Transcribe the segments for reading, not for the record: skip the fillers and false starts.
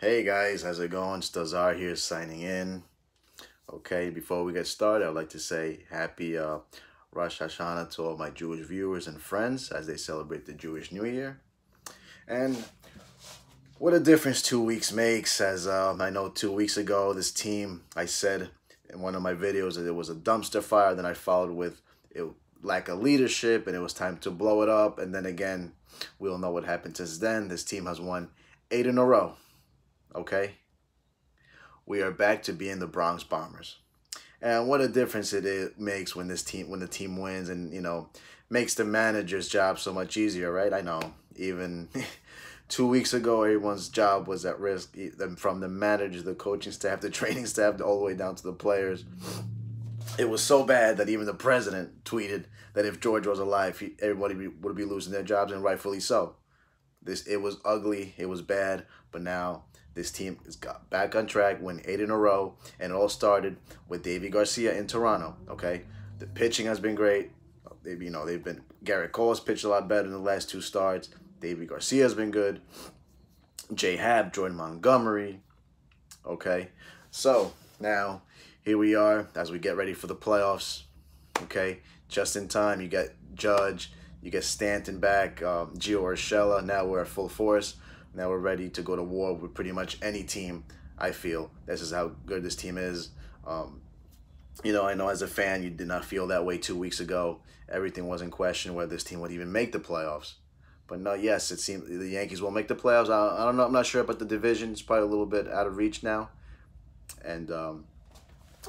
Hey guys, how's it going? Stazar here signing in. Okay, before we get started, I'd like to say happy Rosh Hashanah to all my Jewish viewers and friends as they celebrate the Jewish New Year. And what a difference 2 weeks makes, as I know 2 weeks ago, this team, I said in one of my videos that it was a dumpster fire. Then I followed with it lack of leadership and it was time to blow it up. And then again, we all know what happened since then. This team has won 8 in a row. Okay, we are back to being the Bronx Bombers, and what a difference makes when the team wins, and makes the manager's job so much easier, right? I know, even 2 weeks ago, everyone's job was at risk, from the manager, the coaching staff, the training staff, all the way down to the players. It was so bad that even the president tweeted that if George was alive, everybody would be losing their jobs, and rightfully so. It was ugly, it was bad, but now this team has got back on track, win 8 in a row, and it all started with Deivi Garcia in Toronto. Okay, the pitching has been great. They've been Garrett Cole has pitched a lot better in the last 2 starts. Deivi Garcia has been good. J Hab, Jordan Montgomery. Okay, so now here we are as we get ready for the playoffs. Okay, just in time. You get Judge, you get Stanton back, Gio Urshela. Now we're at full force. Now we're ready to go to war with pretty much any team, I feel. This is how good this team is. I know as a fan, you did not feel that way 2 weeks ago. Everything was in question whether this team would even make the playoffs. But no, yes, it seems the Yankees will make the playoffs. I don't know. I'm not sure about the division. It's probably a little bit out of reach now. And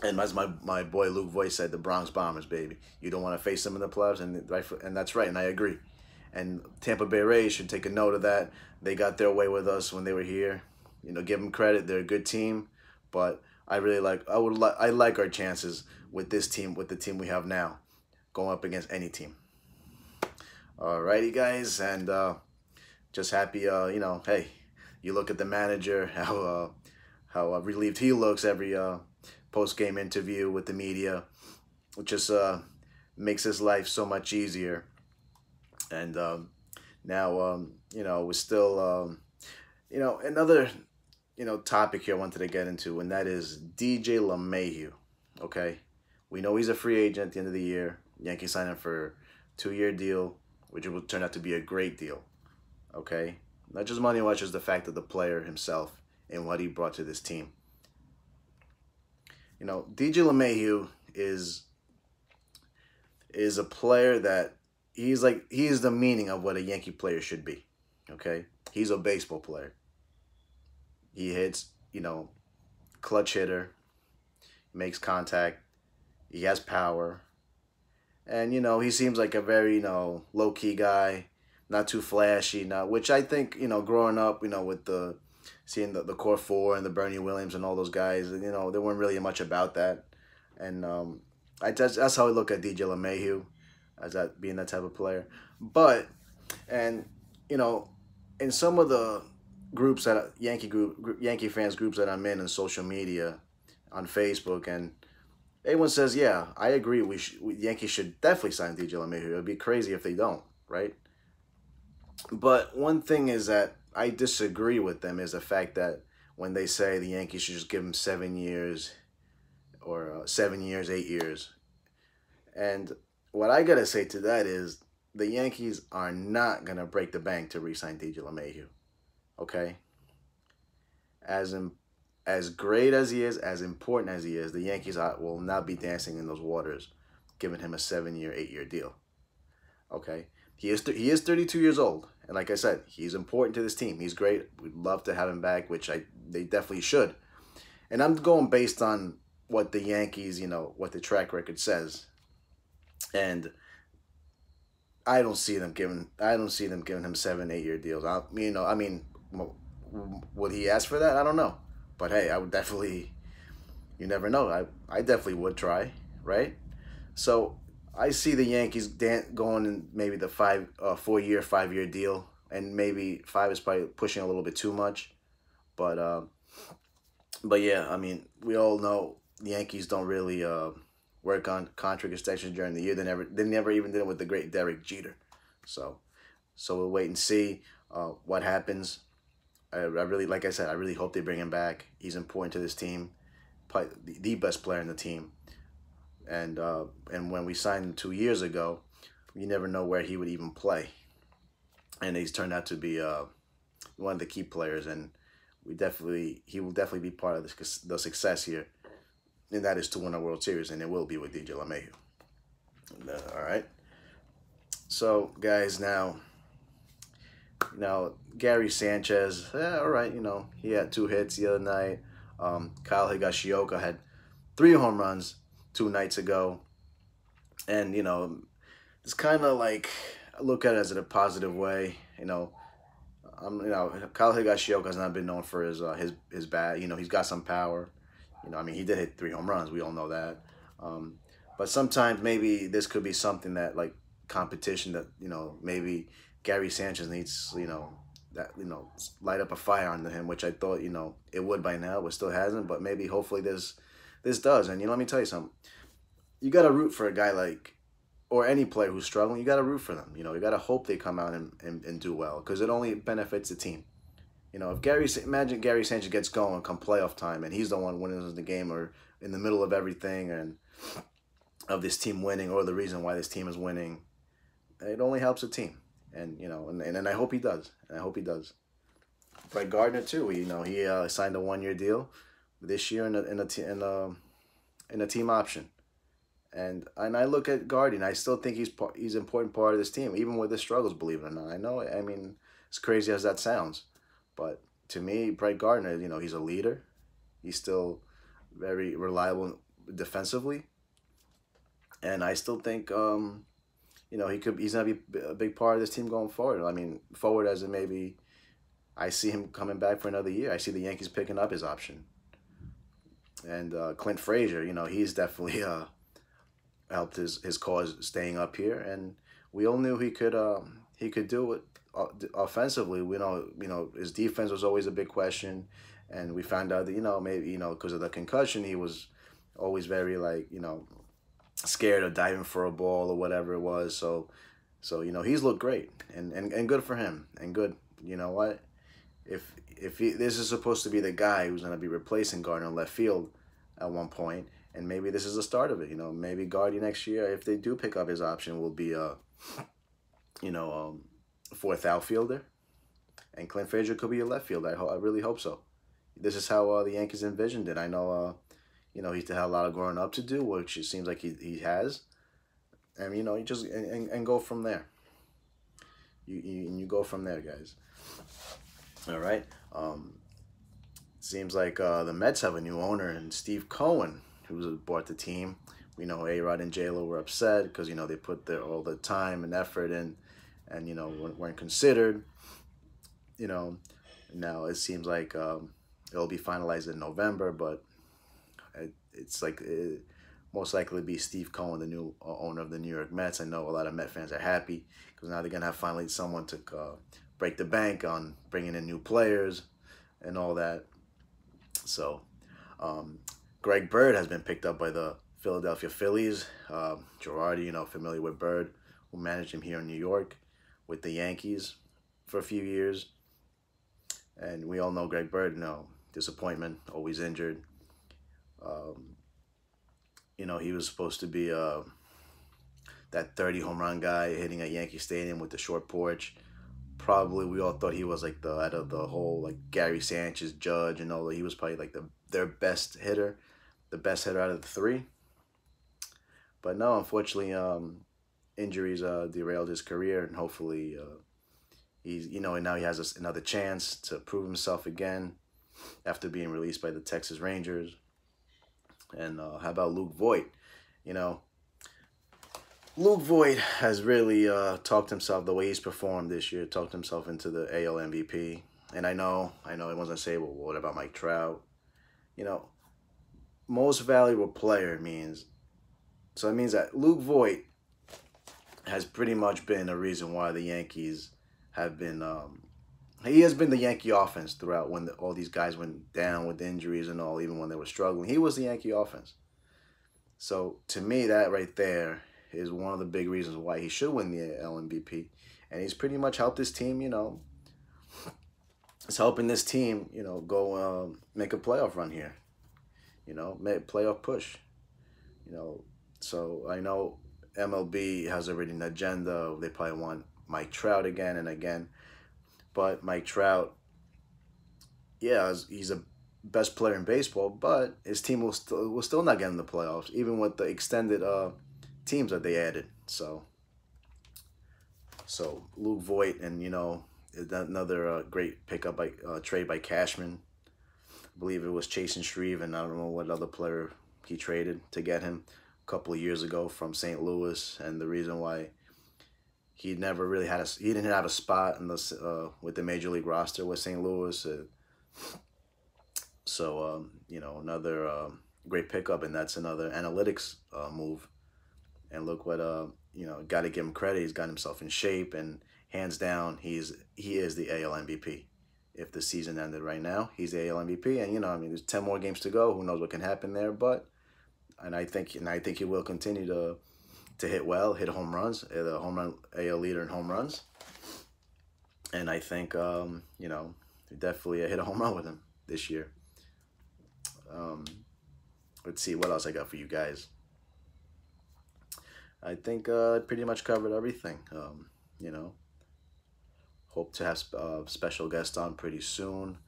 as my boy Luke Voit said, the Bronx Bombers, baby. You don't want to face them in the playoffs, and that's right, and I agree. And Tampa Bay Rays should take a note of that. They got their way with us when they were here. Give them credit. They're a good team, but I like our chances with this team, with the team we have now, going up against any team. Alrighty, guys, and just happy. Hey, you look at the manager, how relieved he looks every post-game interview with the media, which just makes his life so much easier. And now, we're still, another, topic here I wanted to get into, and that is DJ LaMayhew. Okay, we know he's a free agent at the end of the year. Yankees signed him for a 2-year deal, which will turn out to be a great deal. Okay, not just money-wise, just the fact of the player himself and what he brought to this team. DJ LaMayhew is a player that he is the meaning of what a Yankee player should be. Okay, he's a baseball player. He hits, clutch hitter, makes contact. He has power, and he seems like a very low key guy, not too flashy. Now, which I think growing up, with seeing the core four and the Bernie Williams and all those guys, they weren't really much about that, and that's how I look at DJ LaMayhew, as that being that type of player. But in some of the groups that Yankee fans groups that I'm in social media, on Facebook, and everyone says, yeah, I agree. Yankees should definitely sign DJ LaMayhew. It would be crazy if they don't, right? But one thing is that I disagree with them is the fact that when they say the Yankees should just give him 7 years, or 7 years, 8 years, and what I gotta say to that is the Yankees are not gonna break the bank to re-sign DJ LaMayhew. Okay, as great as he is, as important as he is, the Yankees will not be dancing in those waters, giving him a 7-year, 8-year deal. Okay, he is 32 years old, and like I said, he's important to this team. He's great. We'd love to have him back, which they definitely should. And I'm going based on what the Yankees, what the track record says, and I don't see them giving him 7, 8-year deals. Would he ask for that? I don't know. But hey, I would definitely, you never know. I definitely would try, right? So I see the Yankees going in maybe the 4-year, 5-year deal, and maybe 5 is probably pushing a little bit too much. But yeah, we all know the Yankees don't really work on contract extensions during the year. They never even did it with the great Derek Jeter. So we'll wait and see what happens. I really, like I said, I really hope they bring him back. He's important to this team, probably the best player in the team. And when we signed him 2 years ago, you never know where he would even play, and he's turned out to be one of the key players. And he will definitely be part of the success here, and that is to win a World Series, and it will be with DJ LaMayhew. All right. So, guys, now Gary Sanchez, all right, he had 2 hits the other night. Kyle Higashioka had 3 home runs 2 nights ago. And, it's kind of like, I look at it as in a positive way. Kyle Higashioka has not been known for his bat. He's got some power. I mean, he did hit 3 home runs. We all know that. But sometimes maybe this could be something that, like, competition that, maybe Gary Sanchez needs, light up a fire under him, which I thought, it would by now, but still hasn't. But maybe, hopefully, this does. And, let me tell you something. You got to root for a guy like, or any player who's struggling. You got to root for them. You got to hope they come out and do well, because it only benefits the team. Imagine Gary Sanchez gets going come playoff time, and he's the one winning the game, or in the middle of everything, and of this team winning, or the reason why this team is winning. It only helps the team. And, and I hope he does. And I hope he does. But Gardner, too, he signed a 1-year deal this year in a team option. And I look at Gardner, and I still think he's an important part of this team, even with his struggles, believe it or not. I mean, as crazy as that sounds. But to me, Brett Gardner, he's a leader. He's still very reliable defensively. And I still think, he's going to be a big part of this team going forward. I mean, forward as in maybe I see him coming back for another year. I see the Yankees picking up his option. And Clint Frazier, he's definitely helped his cause staying up here. And we all knew he could do it offensively. We know his defense was always a big question. And we found out that, maybe, because of the concussion, he was always very, like, scared of diving for a ball or whatever it was. So he's looked great and good for him. And good, you know what? If this is supposed to be the guy who's going to be replacing Gardner in left field at one point, and maybe this is the start of it. Maybe Gardner next year, if they do pick up his option, will be fourth outfielder, and Clint Frazier could be a left fielder. I really hope so. This is how the Yankees envisioned it. I know he still had a lot of growing up to do, which it seems like he has. And, you just and go from there. You go from there, guys. All right. Seems like the Mets have a new owner, and Steve Cohen, who bought the team. We know A-Rod and J-Lo were upset because, they put all the time and effort in, and, weren't considered. Now it seems like it'll be finalized in November, but it's like most likely be Steve Cohen, the new owner of the New York Mets. I know a lot of Met fans are happy because now they're going to have finally someone to break the bank on bringing in new players and all that. So Greg Bird has been picked up by the Philadelphia Phillies. Girardi, familiar with Bird, who managed him here in New York with the Yankees for a few years. And we all know Greg Bird, disappointment, always injured. He was supposed to be that 30 home run guy hitting at Yankee Stadium with the short porch. Probably we all thought he was like out of the whole, like, Gary Sanchez, Judge, and all that. He was probably like their best hitter, the best hitter out of the 3. But no, unfortunately, injuries derailed his career, and hopefully he's and now he has another chance to prove himself again after being released by the Texas Rangers. And how about Luke Voit? Luke Voit has really talked himself, the way he's performed this year, talked himself into the AL MVP. And I know everyone's going to say, well, what about Mike Trout? Most valuable player means, so it means that Luke Voit has pretty much been a reason why the Yankees have been, he has been the Yankee offense throughout when all these guys went down with injuries and all, even when they were struggling. He was the Yankee offense. So to me, that right there is one of the big reasons why he should win the AL MVP. And he's pretty much helped his team, is helping this team, go make a playoff run here. Make playoff push. You know, so I know MLB has already an agenda. They probably want Mike Trout again and again, but Mike Trout, yeah, he's a best player in baseball, but his team will still not get in the playoffs, even with the extended teams that they added. So Luke Voit, and another great pickup by trade by Cashman. I believe it was Chase and Shreve, and I don't know what other player he traded to get him a couple of years ago from St. Louis. And the reason why he never really he didn't have a spot in with the major league roster with St. Louis. Another great pickup, and that's another analytics move. And look what got to give him credit. He's got himself in shape, and hands down, he is the AL MVP. If the season ended right now, he's the AL MVP, and there's 10 more games to go. Who knows what can happen there? I think he will continue to hit well, hit home runs, the home run AL leader in home runs, and I think definitely hit a home run with him this year. Let's see what else I got for you guys. I think I pretty much covered everything. Hope to have special guests on pretty soon.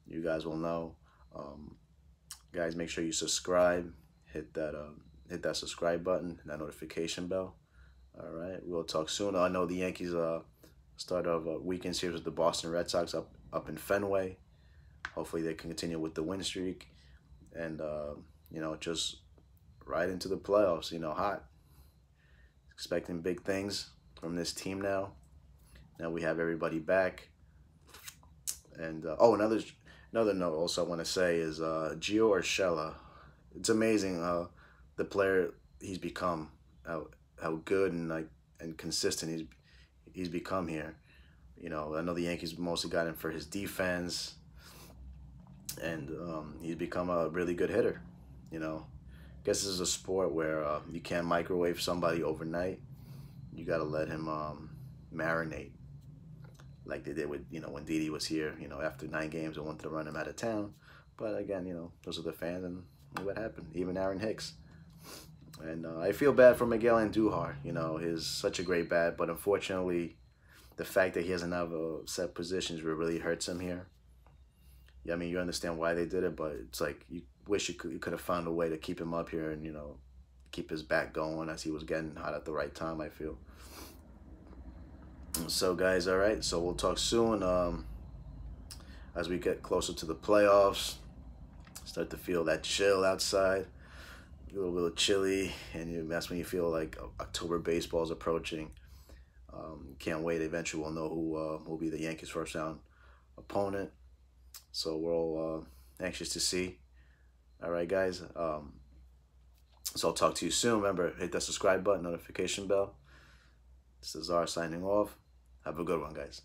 You guys will know. Guys, make sure you subscribe. Hit that subscribe button, that notification bell. All right, we'll talk soon. I know the Yankees start a weekend series with the Boston Red Sox up in Fenway. Hopefully they can continue with the win streak, and just right into the playoffs. Hot. Expecting big things from this team now. Now we have everybody back. And another note also I want to say is Gio Urshela. It's amazing the player he's become, how good and consistent he's become here. I know the Yankees mostly got him for his defense, and he's become a really good hitter. I guess this is a sport where you can't microwave somebody overnight. You got to let him marinate, like they did with when Didi was here. After 9 games, they wanted to run him out of town, but again, those are the fans, and what happened. Even Aaron Hicks, and I feel bad for Miguel Andujar. He's such a great bat, but unfortunately, the fact that he doesn't have set positions really hurts him here. Yeah, I mean, you understand why they did it, but it's like you wish you could have found a way to keep him up here and keep his back going as he was getting hot at the right time, I feel. So guys, all right, so we'll talk soon. As we get closer to the playoffs, start to feel that chill outside, a little chilly, and that's when you feel like October baseball is approaching. Can't wait. Eventually we'll know who will be the Yankees' first round opponent. So we're all anxious to see. All right, guys. So I'll talk to you soon. Remember, hit that subscribe button, notification bell. This is Czar signing off. Have a good one, guys.